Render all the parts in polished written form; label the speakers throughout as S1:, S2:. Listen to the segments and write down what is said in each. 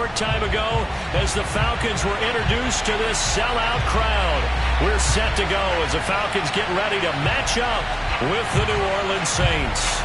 S1: short time ago as the Falcons were introduced to this sellout crowd. We're set to go as the Falcons get ready to match up with the New Orleans Saints.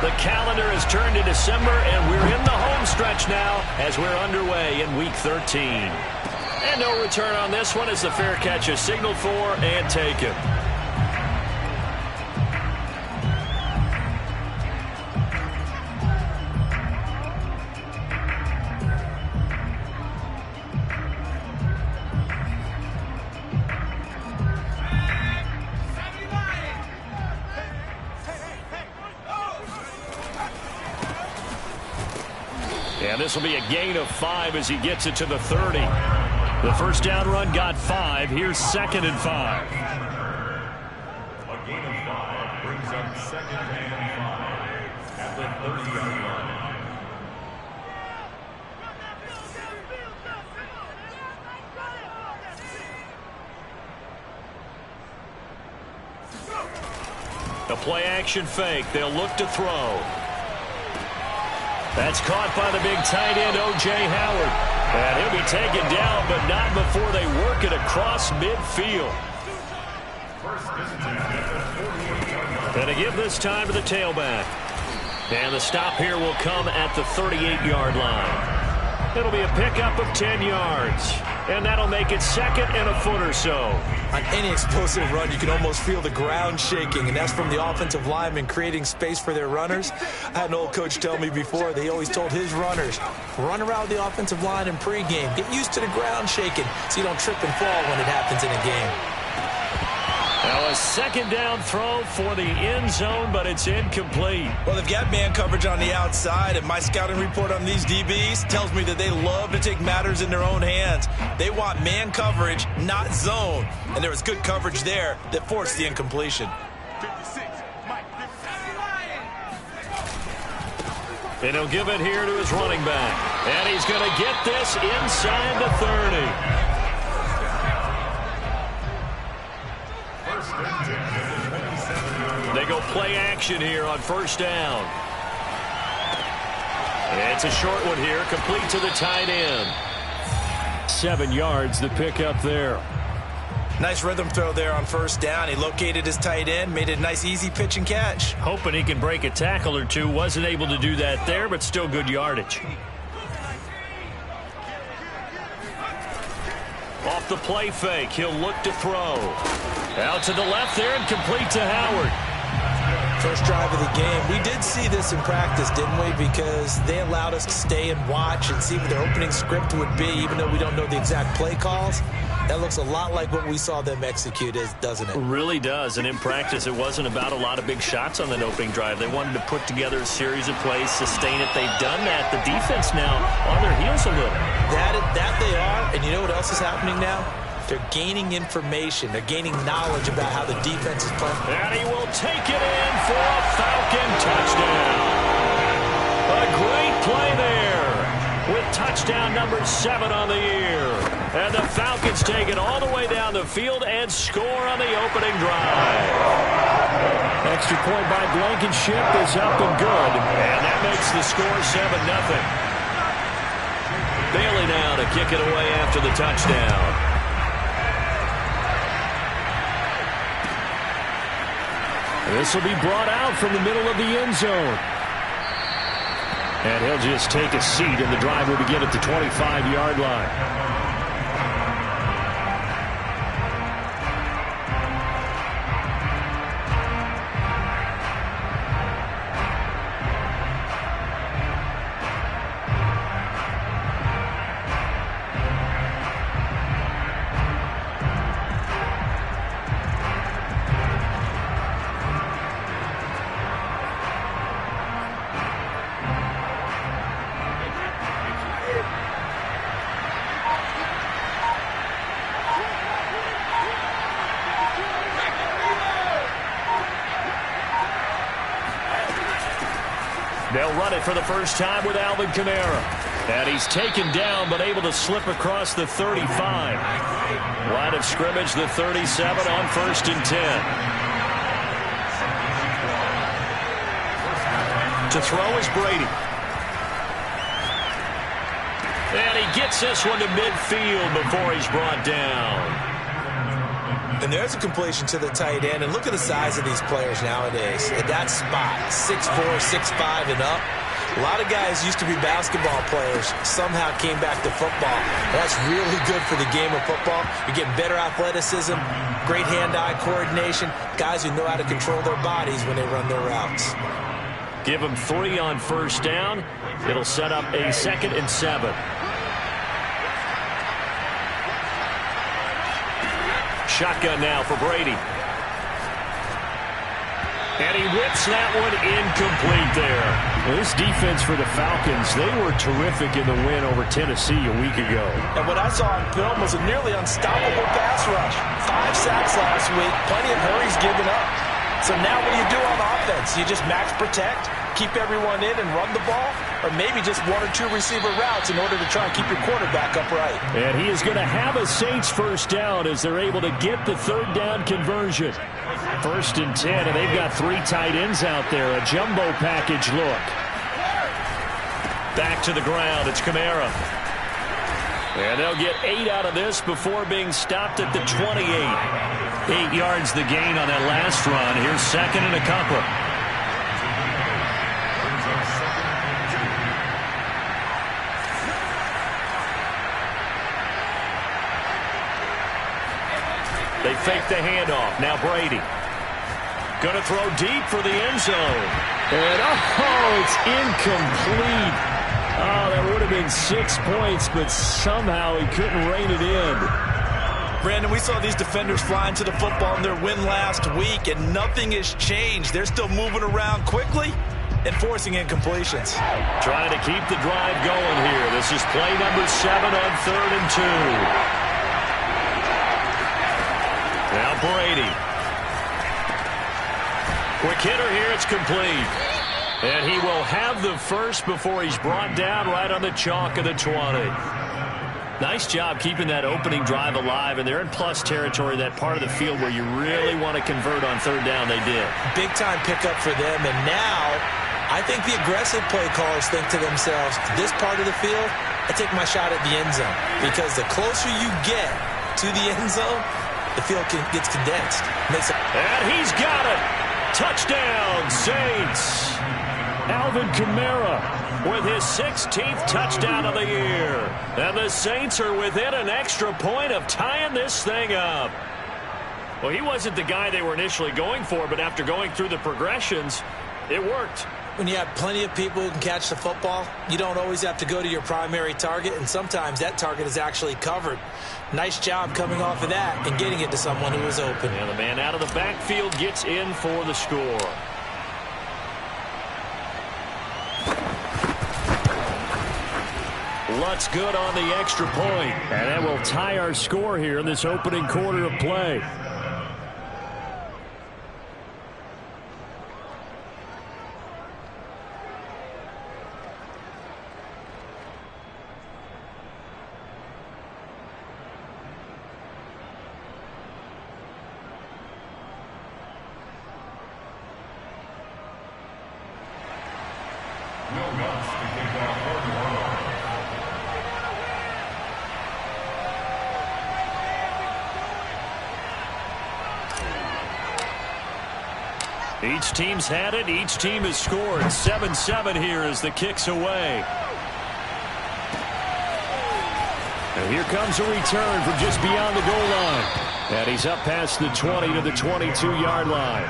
S2: The calendar has turned to December, and we're in the home stretch now as we're underway in Week 13. And no return on this one as the fair catch is signaled for and taken. And this will be a gain of 5 as he gets it to the 30. The first down run got 5. Here's 2nd and 5.
S3: A gain of 5 brings up 2nd and 5 at the 30-yard line.
S2: A play-action fake. They'll look to throw. That's caught by the big tight end, O.J. Howard. And he'll be taken down, but not before they work it across midfield. And to give this time to the tailback. And the stop here will come at the 38-yard line. It'll be a pickup of 10 yards. And that'll make it 2nd and a foot or so.
S4: On any explosive run, you can almost feel the ground shaking, and that's from the offensive linemen creating space for their runners. I had an old coach tell me before, they always told his runners, run around the offensive line in pregame. Get used to the ground shaking so you don't trip and fall when it happens in a game.
S2: Now a 2nd down throw for the end zone, but it's incomplete.
S4: Well, they've got man coverage on the outside, and my scouting report on these DBs tells me that they love to take matters in their own hands. They want man coverage, not zone. And there was good coverage there that forced the incompletion.
S2: And he'll give it here to his running back. And he's going to get this inside the 30. They go play action here on 1st down. It's a short one here, complete to the tight end. 7 yards, the pickup there.
S4: Nice rhythm throw there on 1st down. He located his tight end, made it a nice easy pitch and catch.
S2: Hoping he can break a tackle or two. Wasn't able to do that there, but still good yardage. Off the play fake, he'll look to throw. Out to the left there and complete to Howard.
S4: First drive of the game. We did see this in practice, didn't we? Because they allowed us to stay and watch and see what their opening script would be, even though we don't know the exact play calls. That looks a lot like what we saw them execute, doesn't it?
S2: It really does. And in practice, it wasn't about a lot of big shots on that opening drive. They wanted to put together a series of plays, sustain it. They've done that. The defense now on their heels a little.
S4: That they are. And you know what else is happening now? They're gaining information. They're gaining knowledge about how the defense is playing.
S2: And he will take it in for a Falcon touchdown. A great play there with touchdown number 7 on the year. And the Falcons take it all the way down the field and score on the opening drive. Extra point by Blankenship is up and good. And that makes the score 7-0. Bailey now to kick it away after the touchdown. This will be brought out from the middle of the end zone. And he'll just take a seat, and the drive will begin at the 25-yard line.
S1: They'll run it for the first time with Alvin Kamara. And he's taken down but able to slip across the 35. Line of scrimmage, the 37 on 1st and 10. To throw is Brady. And he gets this one to midfield before he's brought down.
S4: And there's a completion to the tight end. And look at the size of these players nowadays. At that spot, 6'4", 6'5", and up. A lot of guys used to be basketball players, somehow came back to football. That's really good for the game of football. You're getting better athleticism, great hand-eye coordination, guys who know how to control their bodies when they run their routes.
S1: Give them 3 on 1st down. It'll set up a 2nd and 7. Shotgun now for Brady. And he whips that one incomplete there. Well, this defense for the Falcons, they were terrific in the win over Tennessee a week ago.
S4: And what I saw on film was a nearly unstoppable pass rush. 5 sacks last week, plenty of hurries given up. So now what do you do on offense? You just max protect, keep everyone in and run the ball, or maybe just 1 or 2 receiver routes in order to try and keep your quarterback upright.
S1: And he is going to have a Saints first down as they're able to get the 3rd down conversion. 1st and 10, and they've got 3 tight ends out there. A jumbo package look. Back to the ground. It's Kamara. And they'll get 8 out of this before being stopped at the 28. 8 yards the gain on that last run. Here's 2nd and a couple. They fake the handoff. Now Brady. Going to throw deep for the end zone. And, it's incomplete. Oh, that would have been 6 points, but somehow he couldn't rein it in.
S4: Brandon, we saw these defenders flying to the football in their win last week, and nothing has changed. They're still moving around quickly and forcing incompletions.
S1: Trying to keep the drive going here. This is play number 7 on 3rd and 2. Now Brady. Quick hitter here. It's complete. And he will have the first before he's brought down right on the chalk of the 20. Nice job keeping that opening drive alive. And they're in plus territory, that part of the field where you really want to convert on 3rd down. They did.
S4: Big-time pickup for them. And now I think the aggressive play callers think to themselves, this part of the field, I take my shot at the end zone. Because the closer you get to the end zone, the field gets condensed.
S1: And he's got it. Touchdown, Saints. Alvin Kamara with his 16th touchdown of the year. And the Saints are within an extra point of tying this thing up. Well, he wasn't the guy they were initially going for, but after going through the progressions, it worked.
S4: When you have plenty of people who can catch the football, you don't always have to go to your primary target, and sometimes that target is actually covered. Nice job coming off of that and getting it to someone who was open.
S1: And the man out of the backfield gets in for the score. Lutt's good on the extra point, and that will tie our score here in this opening quarter of play. Each team's had it. Each team has scored. 7-7 here as the kick's away. And here comes a return from just beyond the goal line. And he's up past the 20 to the 22-yard line.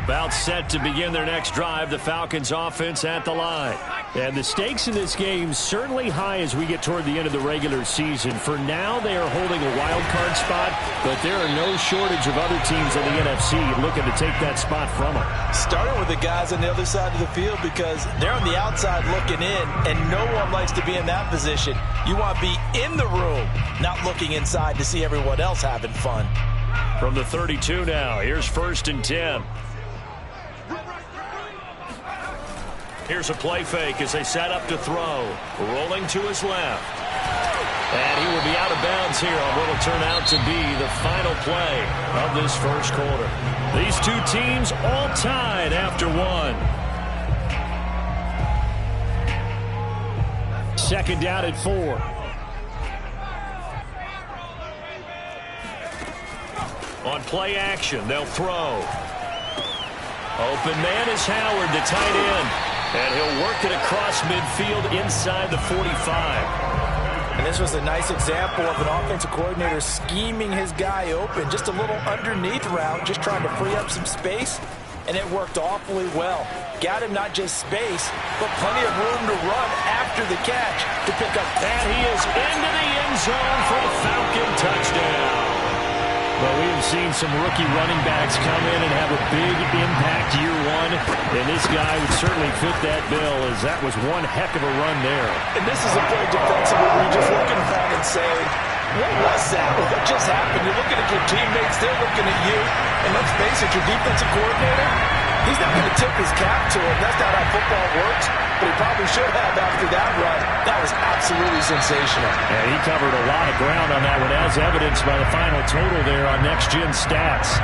S1: About set to begin their next drive. The Falcons offense at the line. And the stakes in this game certainly high as we get toward the end of the regular season. For now, they are holding a wild card spot, but there are no shortage of other teams in the NFC looking to take that spot from them.
S4: Starting with the guys on the other side of the field because they're on the outside looking in, and no one likes to be in that position. You want to be in the room, not looking inside to see everyone else having fun.
S1: From the 32 now, here's 1st and 10. Here's a play fake as they set up to throw. Rolling to his left. And he will be out of bounds here on what will turn out to be the final play of this first quarter. These two teams all tied after one. 2nd down at 4. On play action, they'll throw. Open man is Howard, the tight end. And he'll work it across midfield inside the 45.
S4: And this was a nice example of an offensive coordinator scheming his guy open. Just a little underneath route, just trying to free up some space. And it worked awfully well. Got him not just space, but plenty of room to run after the catch to pick up.
S1: And he is into the end zone for a Falcon touchdown. Well, we have seen some rookie running backs come in and have a big impact year one, and this guy would certainly fit that bill as that was one heck of a run there.
S4: And this is a play defensively where you're just looking back and saying, what was that? What just happened? You're looking at your teammates, they're looking at you, and let's face it, your defensive coordinator, he's not going to tip his cap to him. That's not how football works, but he probably should have after that run. That was absolutely sensational.
S1: And he covered a lot of ground on that one, as evidenced by the final total there on Next Gen Stats.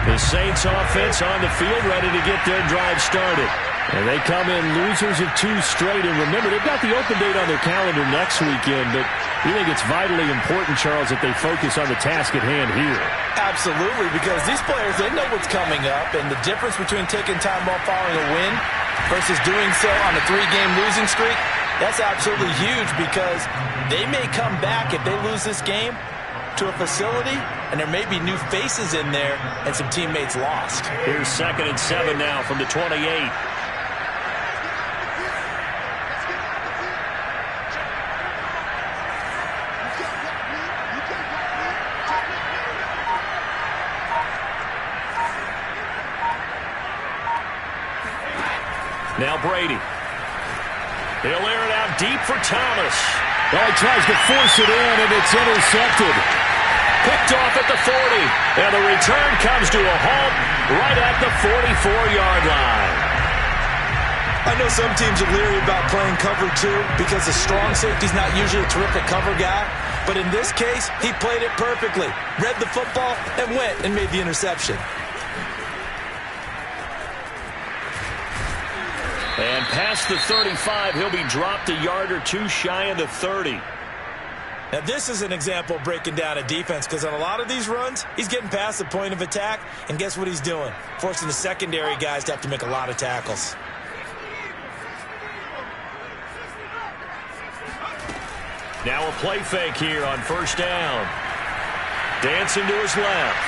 S1: The Saints offense on the field ready to get their drive started. And they come in losers of 2 straight. And remember, they've got the open date on their calendar next weekend, but we think it's vitally important, Charles, that they focus on the task at hand here.
S4: Absolutely, because these players, they know what's coming up, and the difference between taking time off following a win versus doing so on a 3-game losing streak, that's absolutely huge because they may come back if they lose this game to a facility, and there may be new faces in there and some teammates lost.
S1: Here's 2nd and 7 now from the 28. Now Brady. He'll air it out deep for Thomas. Well, he tries to force it in, and it's intercepted. Picked off at the 40. And the return comes to a halt right at the 44-yard line.
S4: I know some teams are leery about playing cover 2 because the strong safety's not usually a terrific cover guy. But in this case, he played it perfectly. Read the football and went and made the interception.
S1: And past the 35, he'll be dropped a yard or 2 shy of the 30.
S4: Now, this is an example of breaking down a defense because on a lot of these runs, he's getting past the point of attack, and guess what he's doing? Forcing the secondary guys to have to make a lot of tackles.
S1: Now a play fake here on 1st down. Dancing to his left.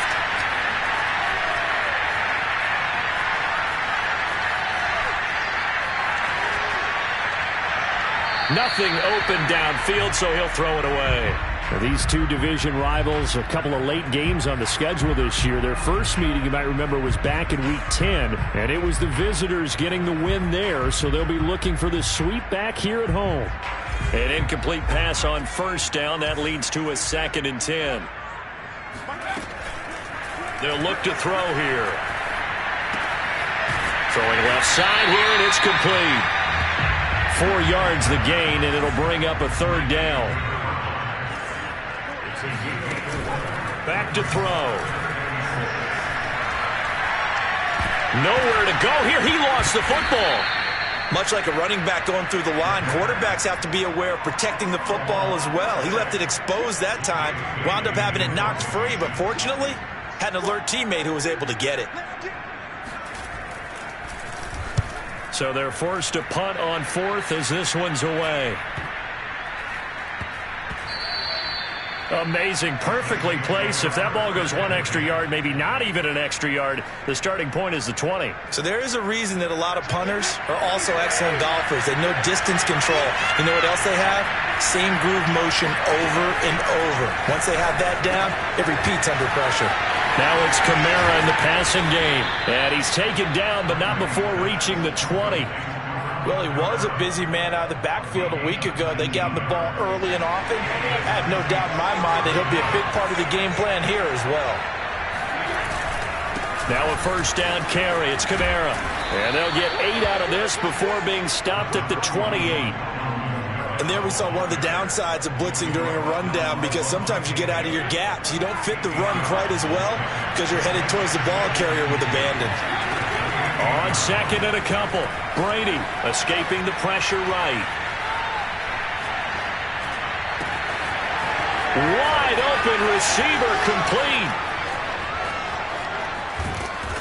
S1: Nothing open downfield, so he'll throw it away. Now, these two division rivals, a couple of late games on the schedule this year. Their first meeting, you might remember, was back in Week 10, and it was the visitors getting the win there, so they'll be looking for the sweep back here at home. An incomplete pass on 1st down. That leads to a 2nd and 10. They'll look to throw here. Throwing left side here, and it's complete. 4 yards the gain, and it'll bring up a 3rd down. Back to throw. Nowhere to go here. He lost the football.
S4: Much like a running back going through the line, quarterbacks have to be aware of protecting the football as well. He left it exposed that time, wound up having it knocked free, but fortunately, had an alert teammate who was able to get it.
S1: So they're forced to punt on 4th as this one's away. Amazing. Perfectly placed. If that ball goes one extra yard, maybe not even an extra yard, the starting point is the 20.
S4: So there is a reason that a lot of punters are also excellent golfers. They know distance control. You know what else they have? Same groove motion over and over. Once they have that down, it repeats under pressure.
S1: Now it's Kamara in the passing game. And he's taken down, but not before reaching the 20.
S4: Well, he was a busy man out of the backfield a week ago. They got him the ball early and often. I have no doubt in my mind that he'll be a big part of the game plan here as well.
S1: Now a first down carry. It's Kamara. And they'll get 8 out of this before being stopped at the 28.
S4: And there we saw one of the downsides of blitzing during a rundown, because sometimes you get out of your gaps. You don't fit the run quite as well because you're headed towards the ball carrier with abandon.
S1: On second and a couple, Brady escaping the pressure right. Wide open receiver complete.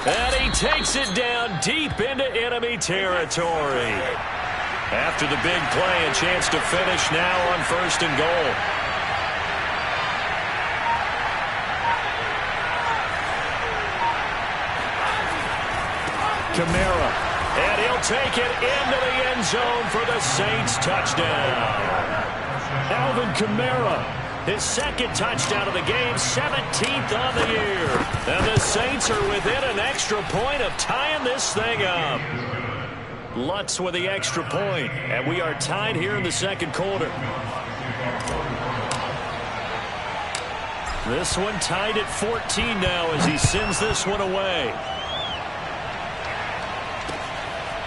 S1: And he takes it down deep into enemy territory. After the big play, a chance to finish now on first and goal. Kamara, and he'll take it into the end zone for the Saints touchdown. Alvin Kamara, his second touchdown of the game, 17th on the year. And the Saints are within an extra point of tying this thing up. Lutz with the extra point, and we are tied here in the second quarter. This one tied at 14 now as he sends this one away.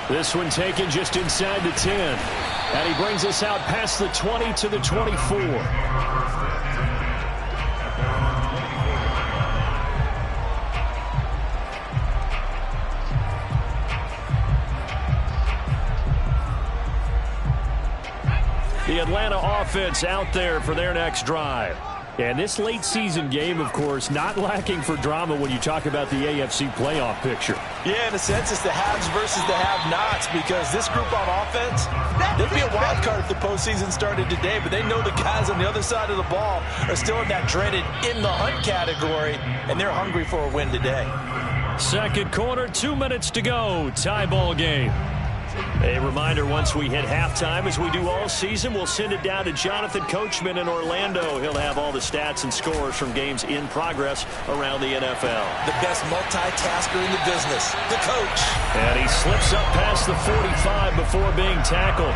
S1: This one taken just inside the 10. And he brings us out past the 20 to the 24. The Atlanta offense out there for their next drive. And this late season game, of course, not lacking for drama when you talk about the AFC playoff picture.
S4: Yeah, in a sense, it's the haves versus the have-nots, because this group on offense, they'd be a wild card if the postseason started today, but they know the guys on the other side of the ball are still in that dreaded in-the-hunt category, and they're hungry for a win today.
S1: Second quarter, 2 minutes to go. Tie ball game. A reminder, once we hit halftime, as we do all season, we'll send it down to Jonathan Coachman in Orlando. He'll have all the stats and scores from games in progress around the NFL.
S4: The best multitasker in the business, the coach.
S1: And he slips up past the 45 before being tackled.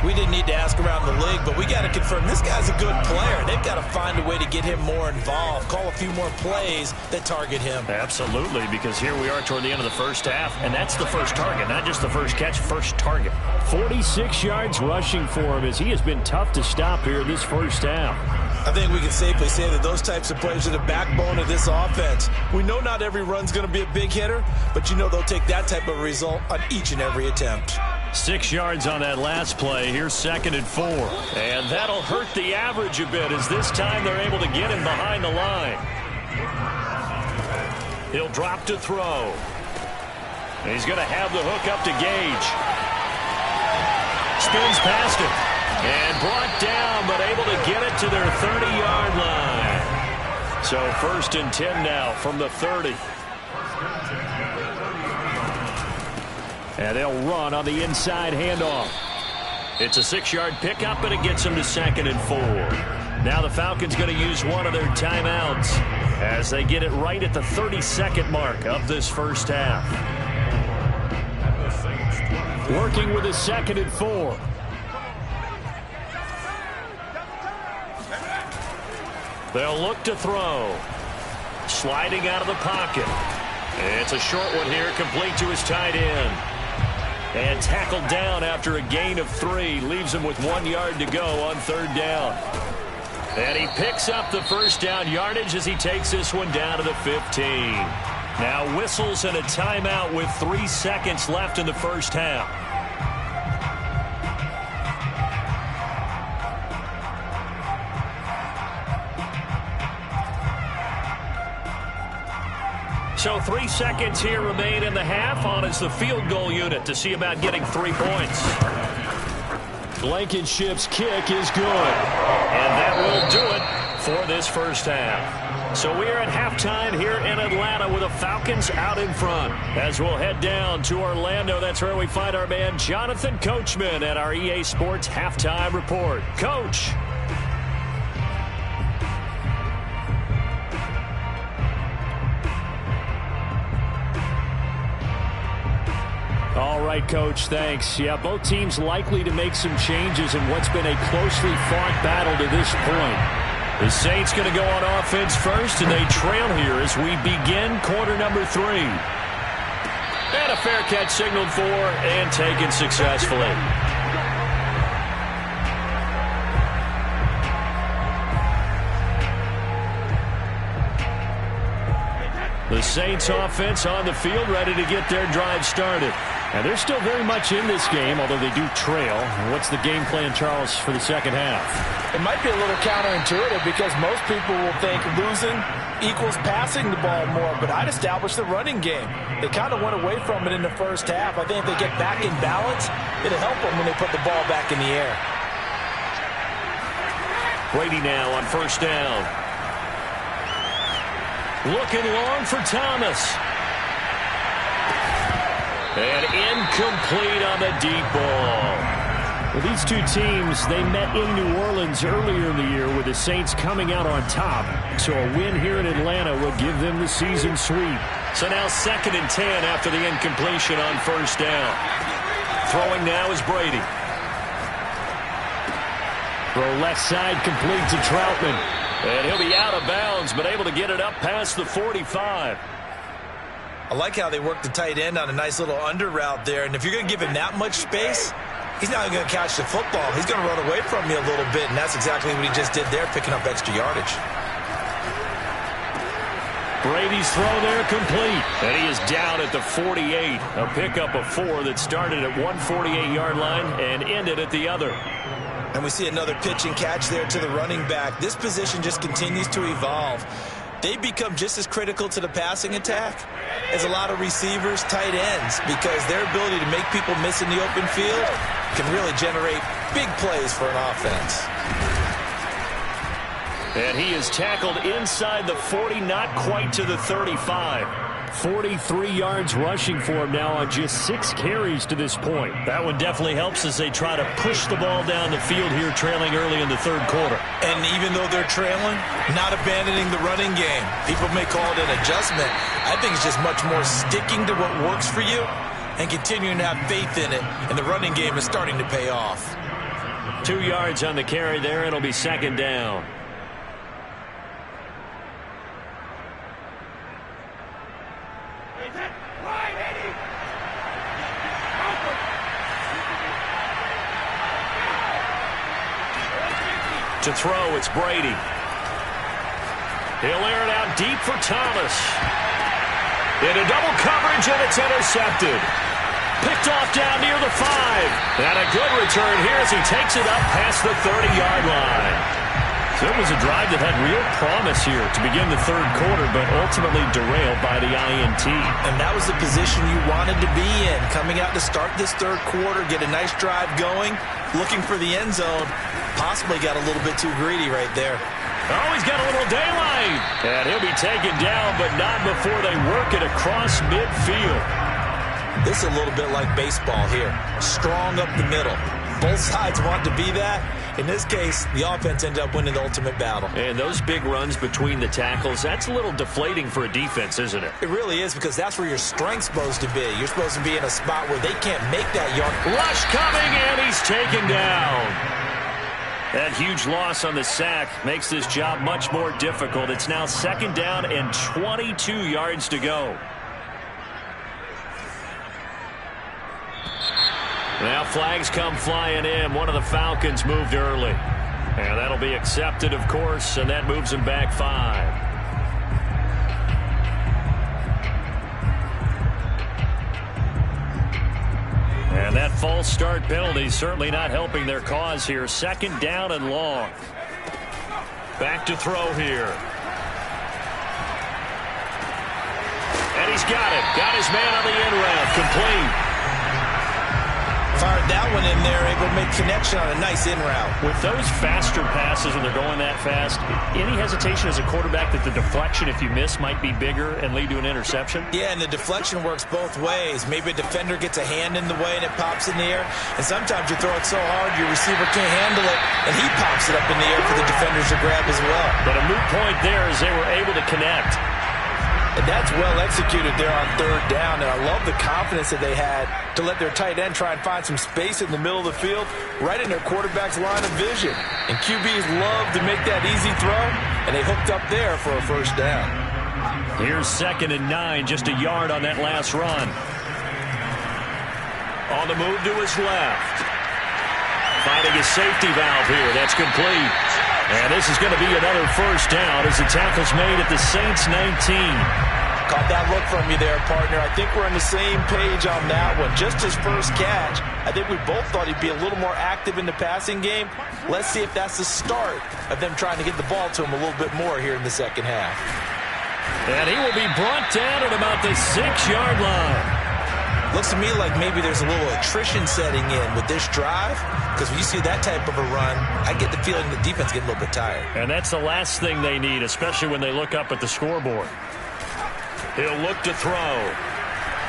S4: We didn't need to ask around the league, but we got to confirm this guy's a good player. They've got to find a way to get him more involved, call a few more plays that target him.
S1: Absolutely, because here we are toward the end of the first half, and that's the first target, not just the first catch, first target. 46 yards rushing for him as he has been tough to stop here this first half.
S4: I think we can safely say that those types of plays are the backbone of this offense. We know not every run's going to be a big hitter, but you know they'll take that type of result on each and every attempt.
S1: 6 yards on that last play. Here's 2nd and 4. And that'll hurt the average a bit as this time they're able to get him behind the line. He'll drop to throw. And he's going to have the hook up to Gage. Spins past him. And brought down, but able to get it to their 30-yard line. So 1st and 10 now from the 30. And they'll run on the inside handoff. It's a 6-yard pickup, and it gets them to 2nd and 4. Now the Falcons going to use one of their timeouts as they get it right at the 32nd mark of this first half. Working with a 2nd and 4. They'll look to throw. Sliding out of the pocket. It's a short one here, complete to his tight end. And tackled down after a gain of 3. Leaves him with 1 yard to go on 3rd down. And he picks up the first down yardage as he takes this one down to the 15. Now whistles and a timeout with 3 seconds left in the first half. So 3 seconds here remain in the half. On is the field goal unit to see about getting 3 points. Blankenship's kick is good. And that will do it. for this first half. So we are at halftime here in Atlanta with the Falcons out in front. As we'll head down to Orlando, that's where we find our man Jonathan Coachman at our EA Sports Halftime Report. Coach.
S2: All right, Coach, thanks. Yeah, both teams likely to make some changes in what's been a closely fought battle to this point.
S1: The Saints going to go on offense first, and they trail here as we begin quarter number 3. And a fair catch signaled for and taken successfully. The Saints offense on the field, ready to get their drive started. And they're still very much in this game, although they do trail. What's the game plan, Charles, for the second half?
S4: It might be a little counterintuitive because most people will think losing equals passing the ball more, but I'd establish the running game. They kind of went away from it in the first half. I think if they get back in balance, it'll help them when they put the ball back in the air.
S1: Brady now on first down. Looking long for Thomas. And incomplete on the deep ball.
S2: Well, these two teams, they met in New Orleans earlier in the year with the Saints coming out on top. So a win here in Atlanta will give them the season sweep.
S1: So now 2nd and 10 after the incompletion on first down. Throwing now is Brady.
S2: Throw left side complete to Troutman.
S1: And he'll be out of bounds, but able to get it up past the 45.
S4: I like how they work the tight end on a nice little under route there. And if you're going to give him that much space, he's not going to catch the football. He's going to run away from you a little bit, and that's exactly what he just did there, picking up extra yardage.
S1: Brady's throw there complete. And he is down at the 48. A pickup of 4 that started at one 48-yard line and ended at the other.
S4: And we see another pitch and catch there to the running back. This position just continues to evolve. They become just as critical to the passing attack as a lot of receivers, tight ends, because their ability to make people miss in the open field can really generate big plays for an offense.
S1: And he is tackled inside the 40, not quite to the 35.
S2: 43 yards rushing for him now on just 6 carries to this point.
S1: That one definitely helps as they try to push the ball down the field here, trailing early in the third quarter.
S4: And even though they're trailing, not abandoning the running game. People may call it an adjustment. I think it's just much more sticking to what works for you and continuing to have faith in it. And the running game is starting to pay off.
S1: 2 yards on the carry there. It'll be 2nd down. To throw, it's Brady. He'll air it out deep for Thomas. Into double coverage, and it's intercepted. Picked off down near the 5. And a good return here as he takes it up past the 30-yard line. So it was a drive that had real promise here to begin the third quarter, but ultimately derailed by the INT.
S4: And that was the position you wanted to be in. Coming out to start this third quarter, get a nice drive going, looking for the end zone. Possibly got a little bit too greedy right there.
S1: Oh, he's got a little daylight. And he'll be taken down, but not before they work it across midfield.
S4: This is a little bit like baseball here. Strong up the middle. Both sides want to be that. In this case, the offense ended up winning the ultimate battle.
S1: And those big runs between the tackles, that's a little deflating for a defense, isn't it?
S4: It really is, because that's where your strength's supposed to be. You're supposed to be in a spot where they can't make that yard.
S1: Rush coming, and he's taken down. That huge loss on the sack makes this job much more difficult. It's now 2nd down and 22 yards to go. Now flags come flying in. One of the Falcons moved early. And that'll be accepted, of course, and that moves him back 5. And that false start penalty certainly not helping their cause here. 2nd down and long. Back to throw here. And he's got it. Got his man on the end route. Complete.
S4: fired that one in there, able to make connection on a nice in route.
S1: With those faster passes when they're going that fast, any hesitation as a quarterback that the deflection, if you miss, might be bigger and lead to an interception?
S4: Yeah, and the deflection works both ways. Maybe a defender gets a hand in the way and it pops in the air, and sometimes you throw it so hard your receiver can't handle it, and he pops it up in the air for the defenders to grab as well.
S1: But a moot point there as they were able to connect.
S4: And that's well executed there on third down, and I love the confidence that they had to let their tight end try and find some space in the middle of the field, right in their quarterback's line of vision. And QBs love to make that easy throw, and they hooked up there for a first down.
S1: Here's 2nd and 9, just a yard on that last run. On the move to his left. Finding a safety valve here. That's complete. And this is going to be another first down as the tackle's made at the Saints 19.
S4: Caught that look from you there, partner. I think we're on the same page on that one. Just his first catch, I think we both thought he'd be a little more active in the passing game. Let's see if that's the start of them trying to get the ball to him a little bit more here in the second half.
S1: And he will be brought down at about the 6-yard line.
S4: Looks to me like maybe there's a little attrition setting in with this drive, because when you see that type of a run, I get the feeling the defense get a little bit tired.
S1: And that's the last thing they need, especially when they look up at the scoreboard. He'll look to throw.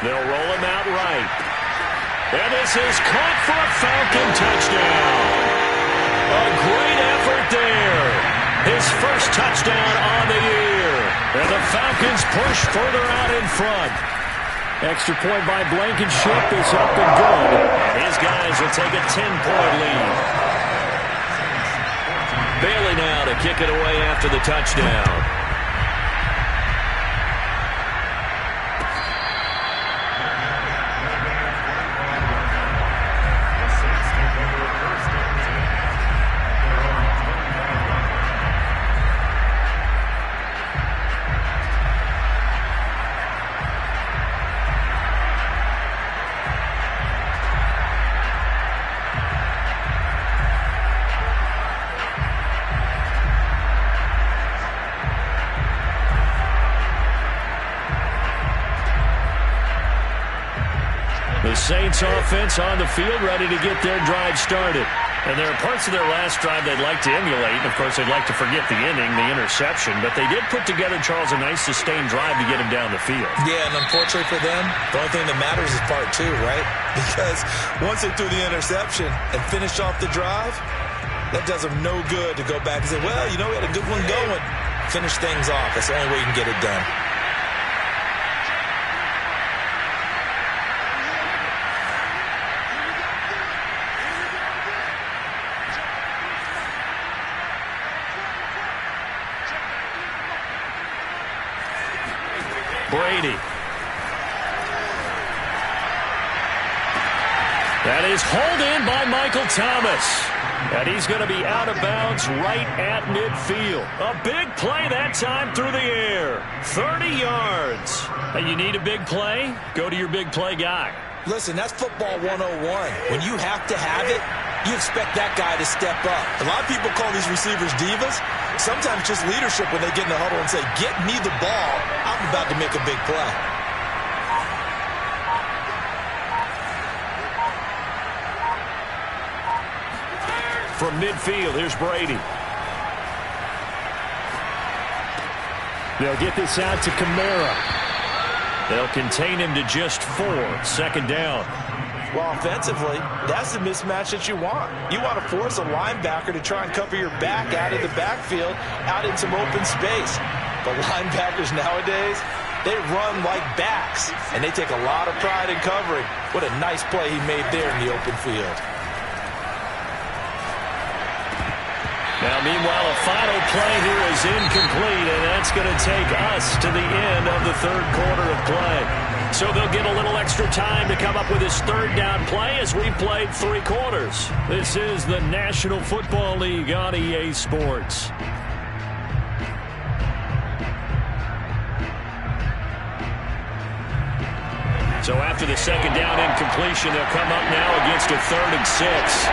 S1: They'll roll him out right. And this is caught for a Falcon touchdown. A great effort there. His first touchdown on the year. And the Falcons push further out in front. Extra point by Blankenship is up and good. His guys will take a 10-point lead. Bailey now to kick it away after the touchdown. Saints offense on the field, ready to get their drive started. And there are parts of their last drive they'd like to emulate. And, of course, they'd like to forget the inning, the interception. But they did put together, Charles, a nice sustained drive to get him down the field.
S4: Yeah, and unfortunately for them, the only thing that matters is part 2, right? Because once they threw the interception and finished off the drive, that does them no good to go back and say, well, you know, we had a good one going. Finish things off. That's the only way you can get it done.
S1: Brady. That is hauled in by Michael Thomas. And he's going to be out of bounds right at midfield. A big play that time through the air. 30 yards. Hey, you need a big play? Go to your big play guy.
S4: Listen, that's football 101. When you have to have it, you expect that guy to step up. A lot of people call these receivers divas. Sometimes just leadership when they get in the huddle and say, get me the ball. I'm about to make a big play.
S1: From midfield, here's Brady. They'll get this out to Kamara. They'll contain him to just 4. 2nd down.
S4: Well, offensively, that's the mismatch that you want. You want to force a linebacker to try and cover your back out of the backfield, out in some open space. But linebackers nowadays, they run like backs, and they take a lot of pride in covering. What a nice play he made there in the open field.
S1: Now, meanwhile, a final play here is incomplete, and that's going to take us to the end of the 3rd quarter of play. So they'll get a little extra time to come up with his 3rd down play as we've played 3 quarters. This is the National Football League on EA Sports. So after the 2nd down incompletion, they'll come up now against a 3rd and 6.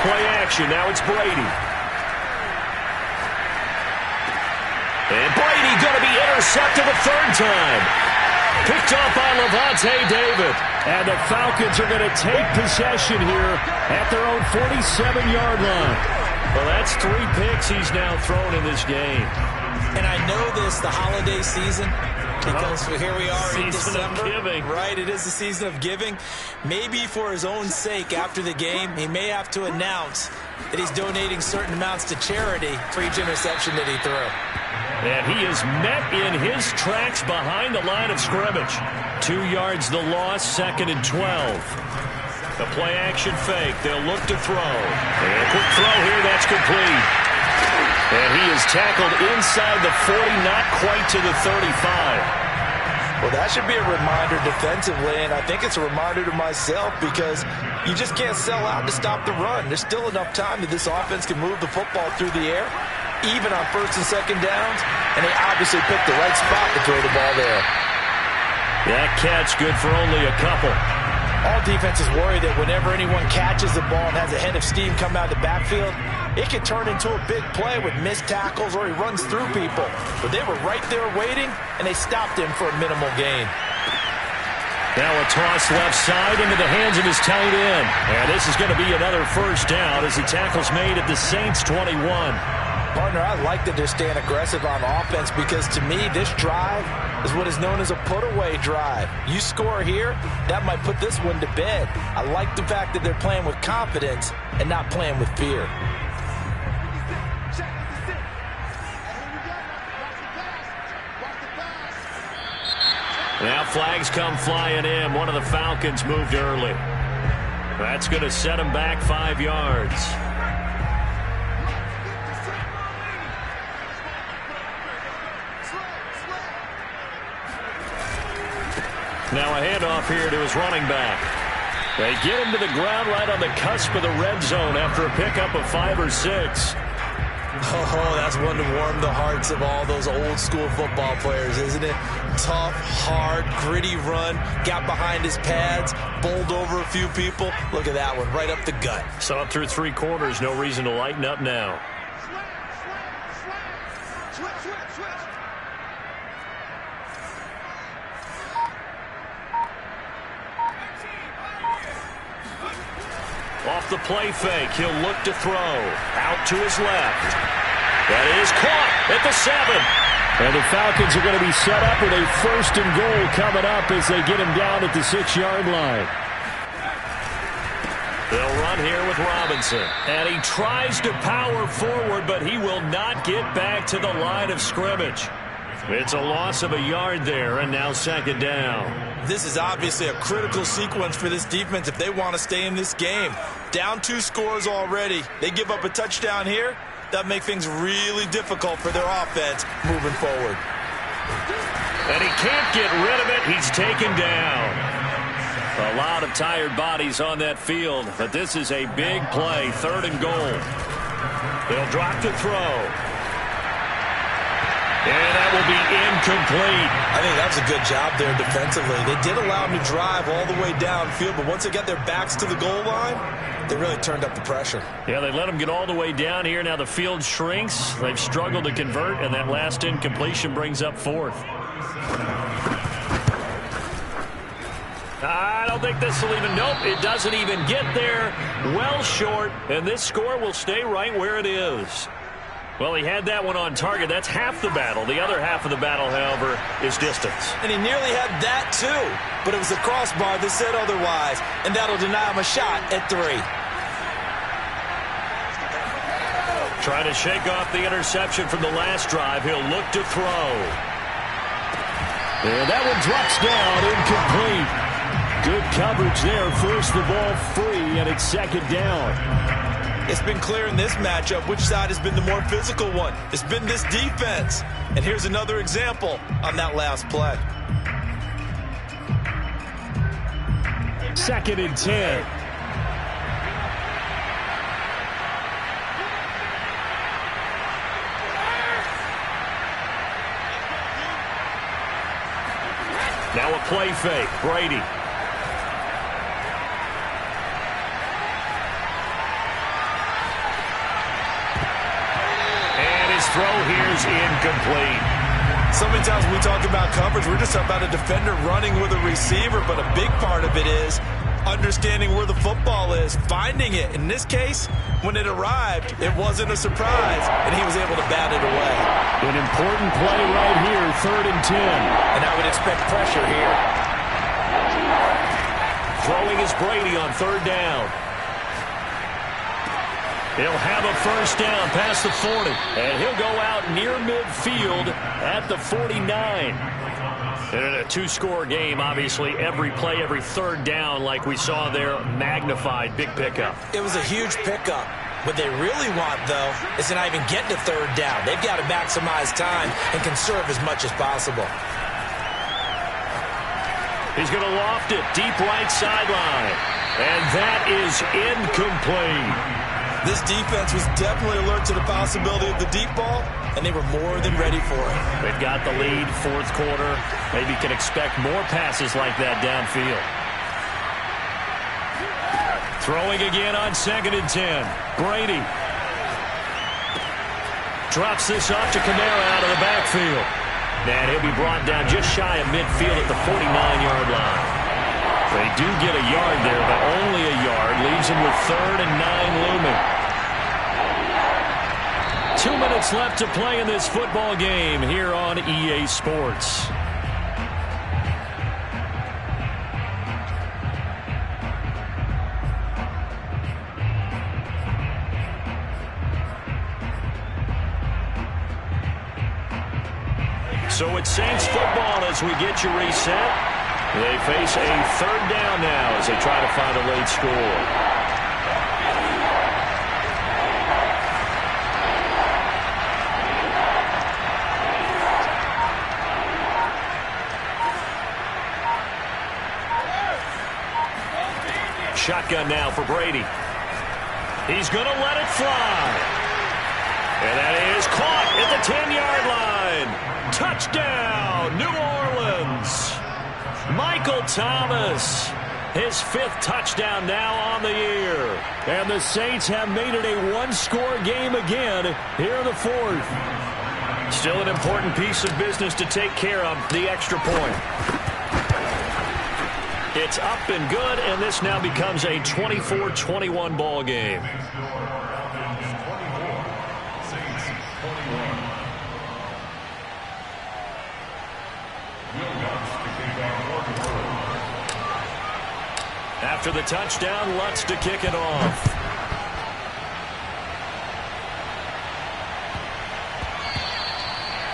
S1: Play action. Now it's Brady. And Brady going to be intercepted a third time. Picked off by Levante David. And the Falcons are going to take possession here at their own 47-yard line. Well, that's 3 picks he's now thrown in this game.
S4: And I know this, the holiday season, because here we are in December.
S1: Season of giving.
S4: Right, it is the season of giving. Maybe for his own sake after the game, he may have to announce that he's donating certain amounts to charity for each interception that he threw.
S1: And he is met in his tracks behind the line of scrimmage. 2 yards the loss, 2nd and 12. The play action fake. They'll look to throw. And a quick throw here. That's complete. And he is tackled inside the 40, not quite to the 35.
S4: Well, that should be a reminder defensively, and I think it's a reminder to myself because you just can't sell out to stop the run. There's still enough time that this offense can move the football through the air, even on 1st and 2nd downs, and they obviously picked the right spot to throw the ball there.
S1: That catch good for only a couple.
S4: All defenses worry that whenever anyone catches the ball and has a head of steam come out of the backfield, it can turn into a big play with missed tackles or he runs through people. But they were right there waiting, and they stopped him for a minimal gain.
S1: Now a toss left side into the hands of his tight end. And this is going to be another first down as the tackle's made at the Saints' 21.
S4: Partner, I like that they're staying aggressive on offense because to me, this drive is what is known as a put-away drive. You score here, that might put this one to bed. I like the fact that they're playing with confidence and not playing with fear.
S1: Now flags come flying in. One of the Falcons moved early. That's going to set him back 5 yards. Now a handoff here to his running back. They get him to the ground right on the cusp of the red zone after a pickup of 5 or 6.
S4: Oh, that's one to warm the hearts of all those old school football players, isn't it? Tough, hard, gritty run, got behind his pads, bowled over a few people. Look at that one, right up the gut.
S1: Saw it through 3 quarters, no reason to lighten up now. Off the play fake, he'll look to throw. Out to his left. That is caught at the 7. And the Falcons are going to be set up with a 1st and goal coming up as they get him down at the 6-yard line. They'll run here with Robinson. And he tries to power forward, but he will not get back to the line of scrimmage. It's a loss of a yard there, and now 2nd down.
S4: This is obviously a critical sequence for this defense if they want to stay in this game. Down 2 scores already. They give up a touchdown here. That make things really difficult for their offense moving forward.
S1: And he can't get rid of it. He's taken down. A lot of tired bodies on that field, but this is a big play. 3rd and goal. They'll drop to throw. And that will be incomplete.
S4: I think that was a good job there defensively. They did allow him to drive all the way downfield, but once they got their backs to the goal line, they really turned up the pressure.
S1: Yeah, they let him get all the way down here. Now the field shrinks. They've struggled to convert, and that last incompletion brings up 4th. I don't think this will even, nope, it doesn't even get there. Well short, and this score will stay right where it is. Well, he had that one on target. That's half the battle. The other half of the battle, however, is distance.
S4: And he nearly had that, too. But it was the crossbar that said otherwise. And that'll deny him a shot at 3.
S1: Trying to shake off the interception from the last drive. He'll look to throw. And that one drops down, incomplete. Good coverage there. Forced the ball free, and it's 2nd down.
S4: It's been clear in this matchup which side has been the more physical one. It's been this defense. And here's another example on that last play.
S1: 2nd and 10. Now a play fake. Brady. throw here's incomplete.
S4: So many times when we talk about coverage, we're just talking about a defender running with a receiver, but a big part of it is understanding where the football is, finding it. In this case, when it arrived, it wasn't a surprise, and he was able to bat it away.
S1: An important play right here, 3rd and 10.
S2: And I would expect pressure here.
S1: Throwing is Brady on 3rd down. He'll have a first down past the 40. And he'll go out near midfield at the 49. And in a two-score game, obviously, every play, every 3rd down, like we saw there, magnified. Big pickup.
S4: It was a huge pickup. What they really want, though, is to not even get to 3rd down. They've got to maximize time and conserve as much as possible.
S1: He's going to loft it deep right sideline. And that is incomplete.
S4: This defense was definitely alert to the possibility of the deep ball, and they were more than ready for it.
S1: They've got the lead, 4th quarter. Maybe can expect more passes like that downfield. Throwing again on 2nd and 10. Brady drops this off to Kamara out of the backfield. And he'll be brought down just shy of midfield at the 49-yard line. They do get a yard there, but only a yard. Leaves him with 3rd and 9 looming. 2 minutes left to play in this football game here on EA Sports. So it's Saints football as we get you reset. They face a 3rd down now as they try to find a late score. Shotgun now for Brady. He's going to let it fly. And that is caught at the 10-yard line. Touchdown, New Orleans. Michael Thomas, his 5th touchdown now on the year. And the Saints have made it a one-score game again here in the 4th. Still an important piece of business to take care of, the extra point. It's up and good, and this now becomes a 24-21 ball game. After the touchdown, Lutz to kick it off.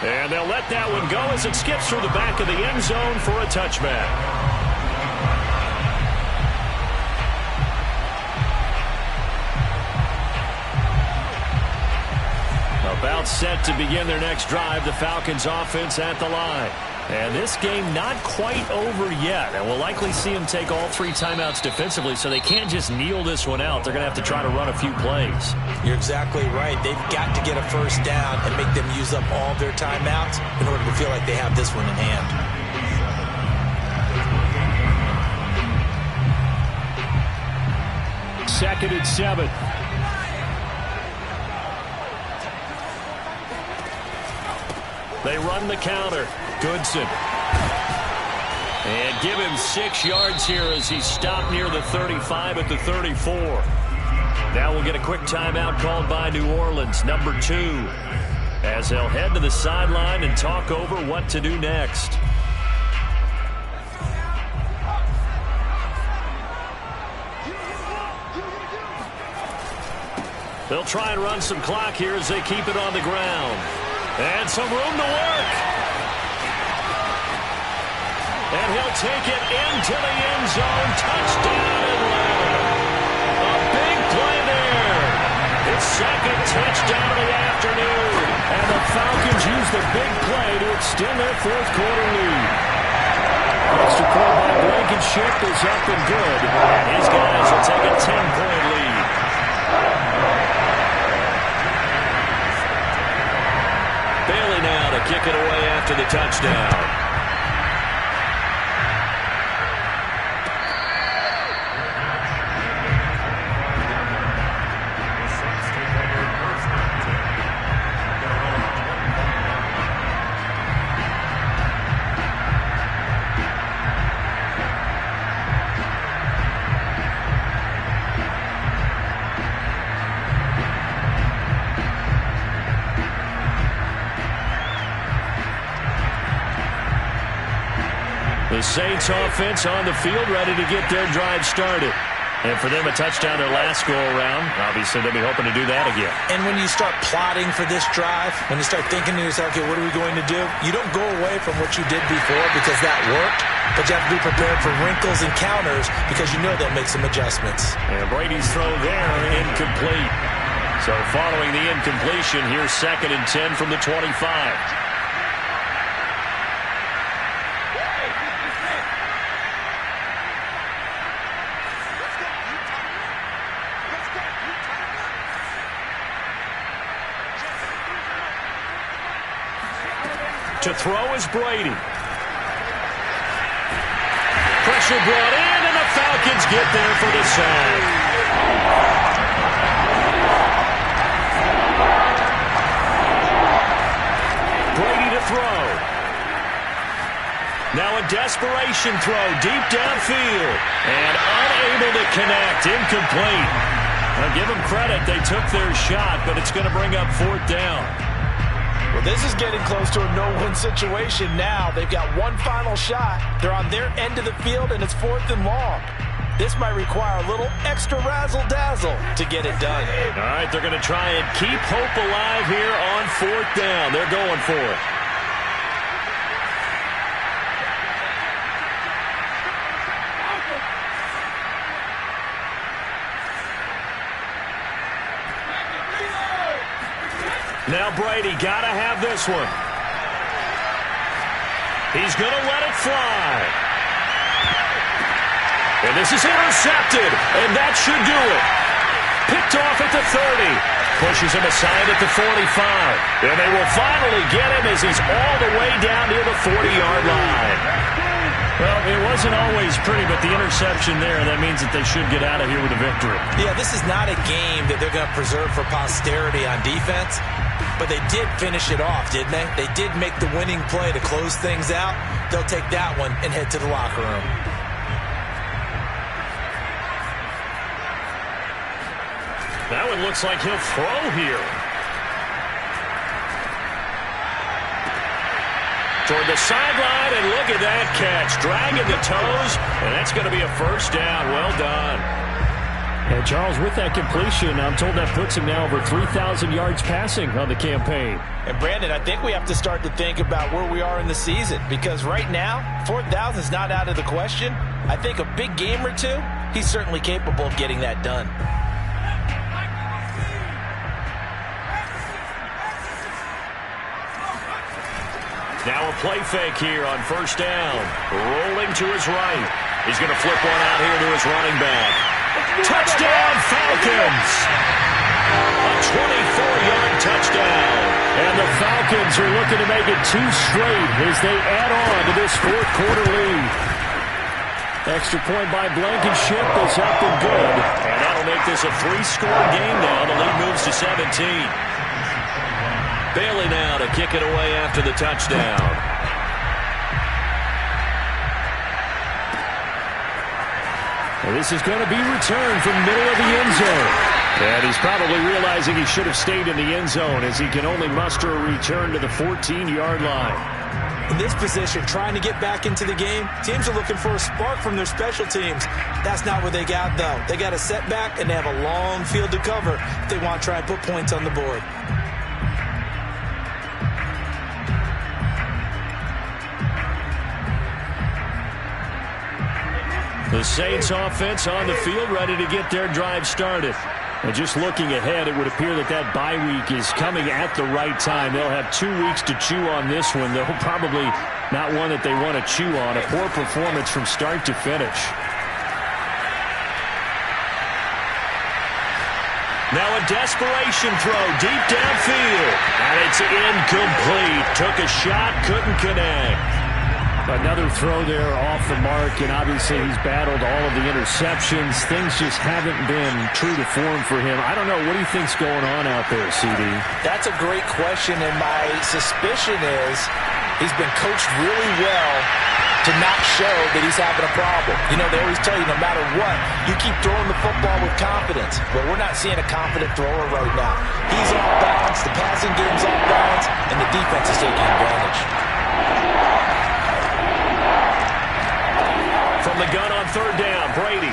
S1: And they'll let that one go as it skips through the back of the end zone for a touchback. About set to begin their next drive, the Falcons offense at the line. And this game not quite over yet. And we'll likely see them take all 3 timeouts defensively, so they can't just kneel this one out. They're going to have to try to run a few plays.
S4: You're exactly right. They've got to get a first down and make them use up all their timeouts in order to feel like they have this one in hand.
S1: 2nd and 7. They run the counter. Goodson. And give him 6 yards here as he stopped near the 35 at the 34. Now we'll get a quick timeout called by New Orleans, number 2, as they'll head to the sideline and talk over what to do next. They'll try and run some clock here as they keep it on the ground. And some room to work. And he'll take it into the end zone. Touchdown Atlanta. A big play there. His 2nd touchdown of the afternoon. And the Falcons use the big play to extend their 4th quarter lead. Extra point by Blankenship is up and good. And his guys will take a 10-point lead. Bailey now to kick it away after the touchdown. The Saints offense on the field, ready to get their drive started. And for them, a touchdown their last go-around. Obviously, they'll be hoping to do that again.
S4: And when you start plotting for this drive, when you start thinking to yourself, okay, what are we going to do? You don't go away from what you did before because that worked, but you have to be prepared for wrinkles and counters because you know they'll make some adjustments.
S1: And Brady's throw there, incomplete. So following the incompletion, here's 2nd and 10 from the 25. To throw is Brady. Pressure brought in, and the Falcons get there for the sack. Brady to throw. Now a desperation throw deep downfield. And unable to connect. Incomplete. I'll give them credit. They took their shot, but it's going to bring up 4th down.
S4: Well, this is getting close to a no-win situation now. They've got one final shot. They're on their end of the field, and it's 4th and long. This might require a little extra razzle-dazzle to get it done.
S1: All right, they're going to try and keep hope alive here on 4th down. They're going for it. Now Brady got to have this one. He's going to let it fly. And this is intercepted, and that should do it. Picked off at the 30. Pushes him aside at the 45. And they will finally get him as he's all the way down near the 40-yard line. Well, it wasn't always pretty, but the interception there, that means that they should get out of here with a victory.
S4: Yeah, this is not a game that they're going to preserve for posterity on defense. But they did finish it off, didn't they? They did make the winning play to close things out. They'll take that one and head to the locker room.
S1: That one looks like he'll throw here. Toward the sideline, and look at that catch. Dragging the toes, and that's going to be a 1st down. Well done.
S2: And Charles, with that completion, I'm told that puts him now over 3,000 yards passing on the campaign.
S4: And Brandon, I think we have to start to think about where we are in the season, because right now, 4,000 is not out of the question. I think a big game or two, he's certainly capable of getting that done.
S1: Now a play fake here on 1st down. Rolling to his right. He's going to flip one out here to his running back. Touchdown, Falcons! A 24-yard touchdown. And the Falcons are looking to make it 2 straight as they add on to this 4th quarter lead. Extra point by Blankenship is up and good. And that'll make this a 3-score game now. The lead moves to 17. Bailey now to kick it away after the touchdown.
S2: And this is going to be returned from middle of the end zone.
S1: And he's probably realizing he should have stayed in the end zone as he can only muster a return to the 14-yard line.
S4: In this position, trying to get back into the game, teams are looking for a spark from their special teams. That's not what they got, though. They got a setback, and they have a long field to cover if they want to try and put points on the board.
S1: The Saints offense on the field, ready to get their drive started.
S2: And just looking ahead, it would appear that that bye week is coming at the right time. They'll have 2 weeks to chew on this one. They'll probably not one that they want to chew on. A poor performance from start to finish.
S1: Now a desperation throw deep downfield. And it's incomplete. Took a shot, couldn't connect.
S2: Another throw there off the mark, and obviously he's battled all of the interceptions. Things just haven't been true to form for him. I don't know. What do you think's going on out there, CD?
S4: That's a great question, and my suspicion is he's been coached really well to not show that he's having a problem. You know, they always tell you no matter what, you keep throwing the football with confidence. But we're not seeing a confident thrower right now. He's off balance, the passing game's off balance, and the defense is taking advantage.
S1: From the gun on third down, Brady.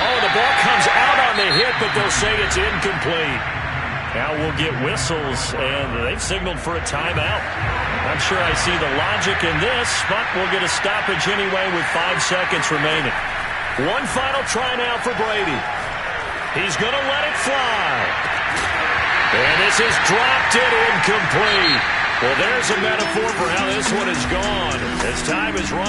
S1: Oh, the ball comes out on the hit, but they'll say it's incomplete. Now we'll get whistles, and they've signaled for a timeout. I'm sure I see the logic in this, but we'll get a stoppage anyway with 5 seconds remaining. One final try now for Brady. He's going to let it fly. And this is dropped it incomplete. Well, there's a metaphor for how this one is gone. As time is run.